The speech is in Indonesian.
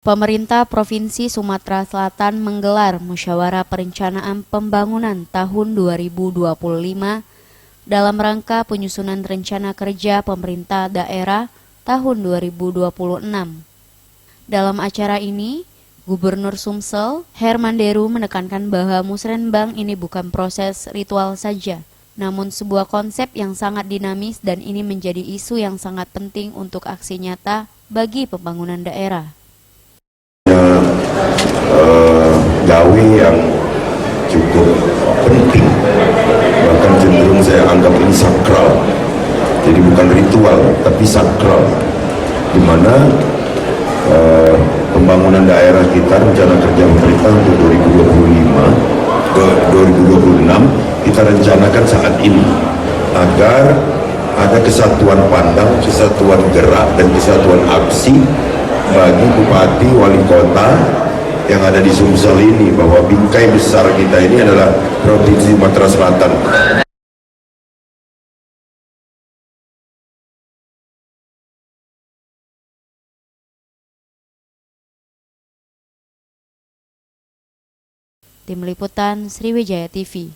Pemerintah Provinsi Sumatera Selatan menggelar Musyawarah Perencanaan Pembangunan tahun 2025 dalam rangka penyusunan rencana kerja pemerintah daerah tahun 2026. Dalam acara ini, Gubernur Sumsel, Herman Deru menekankan bahwa Musrenbang ini bukan proses ritual saja, namun sebuah konsep yang sangat dinamis dan ini menjadi isu yang sangat penting untuk aksi nyata bagi pembangunan daerah. Gawe yang cukup penting, bahkan cenderung saya anggap ini sakral. Jadi bukan ritual tapi sakral, di mana pembangunan daerah kita, rencana kerja pemerintah untuk 2025 ke 2026 kita rencanakan saat ini agar ada kesatuan pandang, kesatuan gerak dan kesatuan aksi bagi bupati, wali kota yang ada di Sumsel ini, bahwa bingkai besar kita ini adalah Provinsi Sumatera Selatan. Tim Liputan Sriwijaya TV.